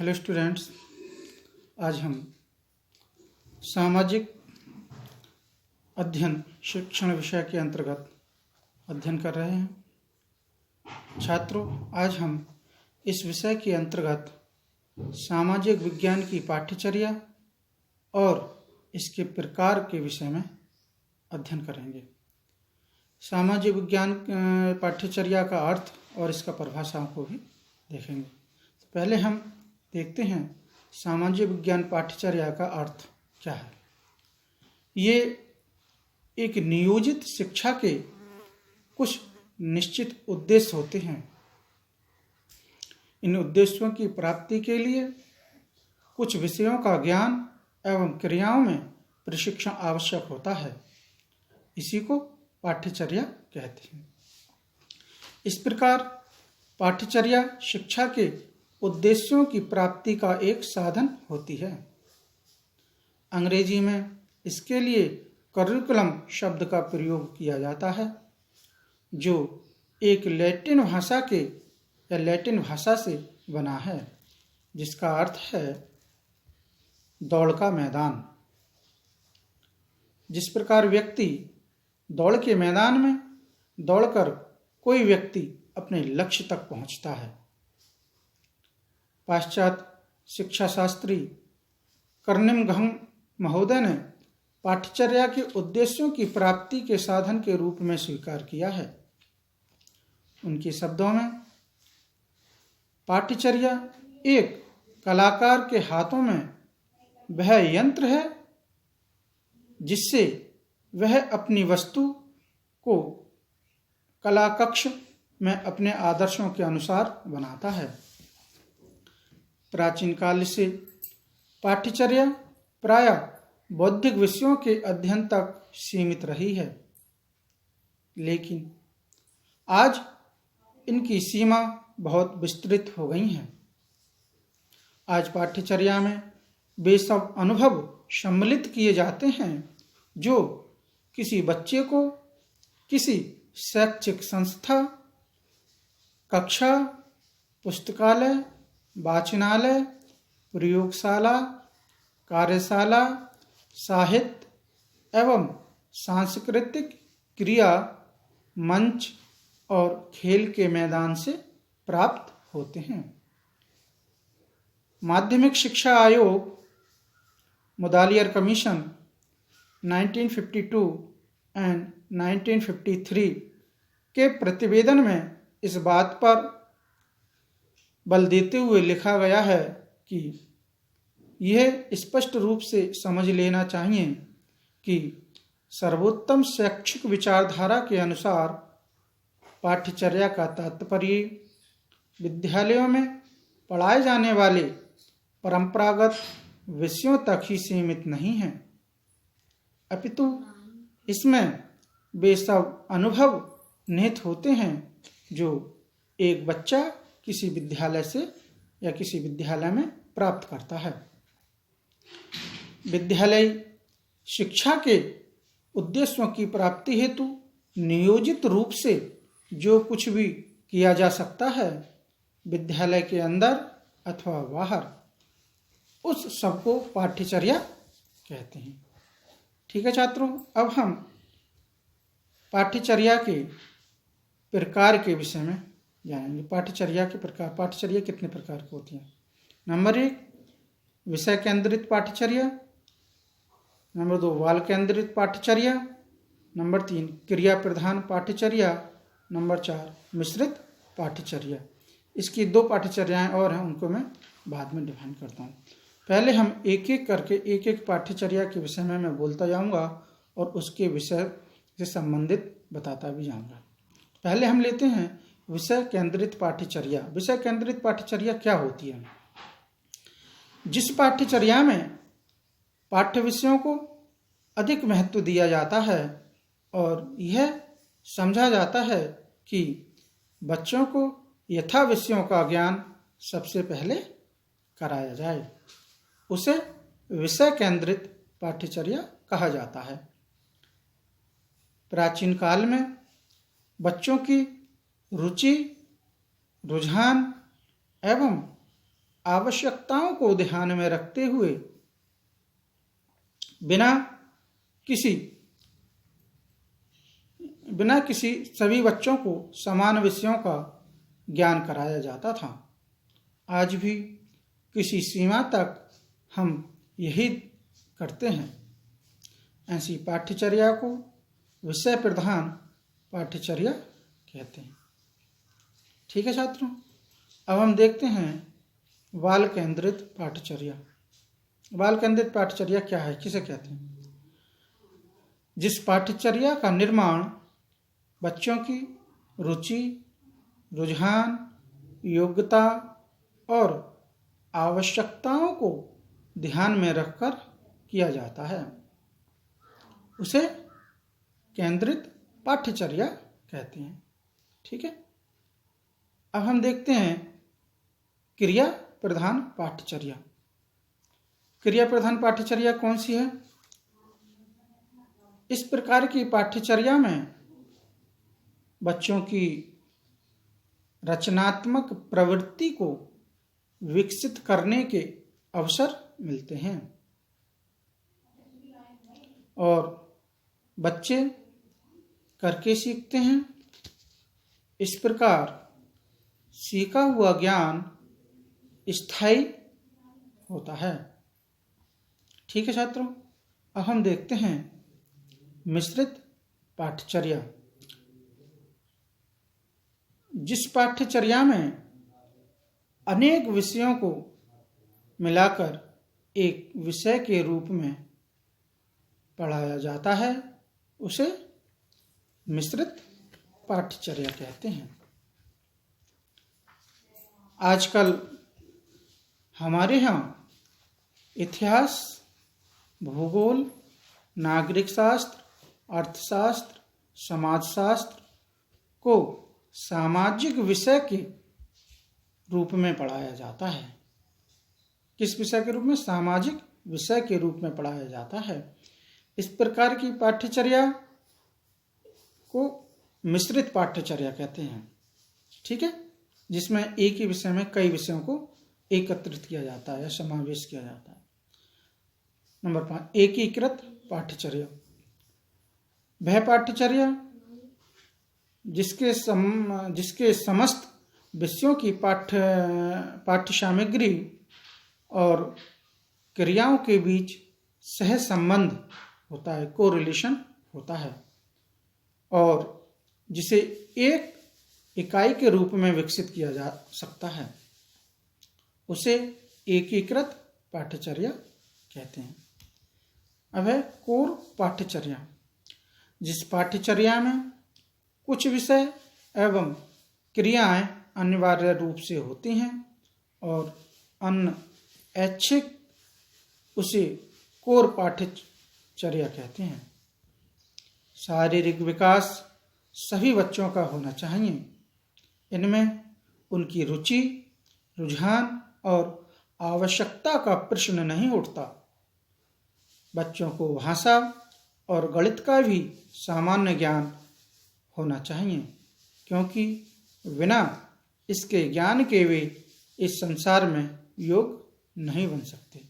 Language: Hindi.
हेलो स्टूडेंट्स, आज हम सामाजिक अध्ययन शिक्षण विषय के अंतर्गत अध्ययन कर रहे हैं। छात्रों, आज हम इस विषय के अंतर्गत सामाजिक विज्ञान की पाठ्यचर्या और इसके प्रकार के विषय में अध्ययन करेंगे। सामाजिक विज्ञान पाठ्यचर्या का अर्थ और इसका परिभाषाओं को भी देखेंगे। तो पहले हम देखते हैं सामाजिक विज्ञान पाठ्यचर्या का अर्थ क्या है। ये एक नियोजित शिक्षा के कुछ निश्चित उद्देश्य होते हैं। इन उद्देश्यों की प्राप्ति के लिए कुछ विषयों का ज्ञान एवं क्रियाओं में प्रशिक्षण आवश्यक होता है। इसी को पाठ्यचर्या कहते हैं। इस प्रकार पाठ्यचर्या शिक्षा के उद्देश्यों की प्राप्ति का एक साधन होती है। अंग्रेजी में इसके लिए करिकुलम शब्द का प्रयोग किया जाता है, जो एक लैटिन भाषा से बना है, जिसका अर्थ है दौड़ का मैदान। जिस प्रकार व्यक्ति दौड़ के मैदान में दौड़कर कोई व्यक्ति अपने लक्ष्य तक पहुंचता है। पाश्चात्य शिक्षा शास्त्री कर्निघन महोदय ने पाठ्यचर्या के उद्देश्यों की प्राप्ति के साधन के रूप में स्वीकार किया है। उनके शब्दों में, पाठ्यचर्या एक कलाकार के हाथों में वह यंत्र है जिससे वह अपनी वस्तु को कलाकक्ष में अपने आदर्शों के अनुसार बनाता है। प्राचीन काल से पाठ्यचर्या प्रायः बौद्धिक विषयों के अध्ययन तक सीमित रही है, लेकिन आज इनकी सीमा बहुत विस्तृत हो गई है। आज पाठ्यचर्या में वे सब अनुभव सम्मिलित किए जाते हैं जो किसी बच्चे को किसी शैक्षिक संस्था, कक्षा, पुस्तकालय, वाचनालय, प्रयोगशाला, कार्यशाला, साहित्य एवं सांस्कृतिक क्रिया मंच और खेल के मैदान से प्राप्त होते हैं। माध्यमिक शिक्षा आयोग मुदालियर कमीशन 1952 एंड 1953 के प्रतिवेदन में इस बात पर बल देते हुए लिखा गया है कि यह स्पष्ट रूप से समझ लेना चाहिए कि सर्वोत्तम शैक्षिक विचारधारा के अनुसार पाठ्यचर्या का तात्पर्य विद्यालयों में पढ़ाए जाने वाले परंपरागत विषयों तक ही सीमित नहीं है, अपितु इसमें वे सब अनुभव निहित होते हैं जो एक बच्चा किसी विद्यालय से या किसी विद्यालय में प्राप्त करता है। विद्यालय शिक्षा के उद्देश्यों की प्राप्ति हेतु नियोजित रूप से जो कुछ भी किया जा सकता है, विद्यालय के अंदर अथवा बाहर, उस सब को पाठ्यचर्या कहते हैं। ठीक है छात्रों, अब हम पाठ्यचर्या के प्रकार के विषय में जानेंगे। पाठ्यचर्या के प्रकार। पाठ्यचर्या कितने प्रकार की होती है? नंबर 1, विषय केंद्रित पाठ्यचर्या। नंबर 2, बाल केंद्रित पाठ्यचर्या। नंबर 3, क्रिया प्रधान पाठ्यचर्या। नंबर 4, मिश्रित पाठ्यचर्या। इसकी 2 पाठ्यचर्याएं और हैं, उनको मैं बाद में डिफाइन करता हूँ। पहले हम एक एक करके एक पाठ्यचर्या के विषय में मैं बोलता जाऊँगा और उसके विषय से संबंधित बताता भी जाऊँगा। पहले हम लेते हैं विषय केंद्रित पाठ्यचर्या। विषय केंद्रित पाठ्यचर्या क्या होती है? जिस पाठ्यचर्या में पाठ्य विषयों को अधिक महत्व दिया जाता है और यह समझा जाता है कि बच्चों को यथा विषयों का ज्ञान सबसे पहले कराया जाए, उसे विषय केंद्रित पाठ्यचर्या कहा जाता है। प्राचीन काल में बच्चों की रुचि, रुझान एवं आवश्यकताओं को ध्यान में रखते हुए बिना किसी सभी बच्चों को समान विषयों का ज्ञान कराया जाता था। आज भी किसी सीमा तक हम यही करते हैं। ऐसी पाठ्यचर्या को विषय प्रधान पाठ्यचर्या कहते हैं। ठीक है छात्रों, अब हम देखते हैं बाल केंद्रित पाठ्यचर्या। बाल केंद्रित पाठ्यचर्या क्या है, किसे कहते हैं? जिस पाठ्यचर्या का निर्माण बच्चों की रुचि, रुझान, योग्यता और आवश्यकताओं को ध्यान में रखकर किया जाता है, उसे केंद्रित पाठ्यचर्या कहते हैं। ठीक है, अब हम देखते हैं क्रिया प्रधान पाठ्यचर्या। क्रिया प्रधान पाठ्यचर्या कौन सी है? इस प्रकार की पाठ्यचर्या में बच्चों की रचनात्मक प्रवृत्ति को विकसित करने के अवसर मिलते हैं और बच्चे करके सीखते हैं। इस प्रकार सीखा हुआ ज्ञान स्थायी होता है। ठीक है छात्रों, अब हम देखते हैं मिश्रित पाठ्यचर्या। जिस पाठ्यचर्या में अनेक विषयों को मिलाकर एक विषय के रूप में पढ़ाया जाता है, उसे मिश्रित पाठ्यचर्या कहते हैं। आजकल हमारे यहाँ इतिहास, भूगोल, नागरिक शास्त्र, अर्थशास्त्र, समाजशास्त्र को सामाजिक विषय के रूप में पढ़ाया जाता है। किस विषय के रूप में? सामाजिक विषय के रूप में पढ़ाया जाता है। इस प्रकार की पाठ्यचर्या को मिश्रित पाठ्यचर्या कहते हैं। ठीक है, जिसमें एक ही विषय में कई विषयों को एकत्रित किया जाता है या समावेश किया जाता है। नंबर 5, एकीकृत पाठ्यचर्या। वह पाठ्यचर्या जिसके समस्त विषयों की पाठ्य सामग्री और क्रियाओं के बीच सह संबंध होता है, कोरिलेशन होता है, और जिसे एक इकाई के रूप में विकसित किया जा सकता है, उसे एकीकृत पाठ्यचर्या कहते हैं। अब है कोर पाठ्यचर्या। जिस पाठ्यचर्या में कुछ विषय एवं क्रियाएं अनिवार्य रूप से होती हैं और अन्य ऐच्छिक, उसे कोर पाठ्यचर्या कहते हैं। शारीरिक विकास सभी बच्चों का होना चाहिए। इनमें उनकी रुचि, रुझान और आवश्यकता का प्रश्न नहीं उठता। बच्चों को भाषा और गणित का भी सामान्य ज्ञान होना चाहिए, क्योंकि बिना इसके ज्ञान के वे इस संसार में योग्य नहीं बन सकते।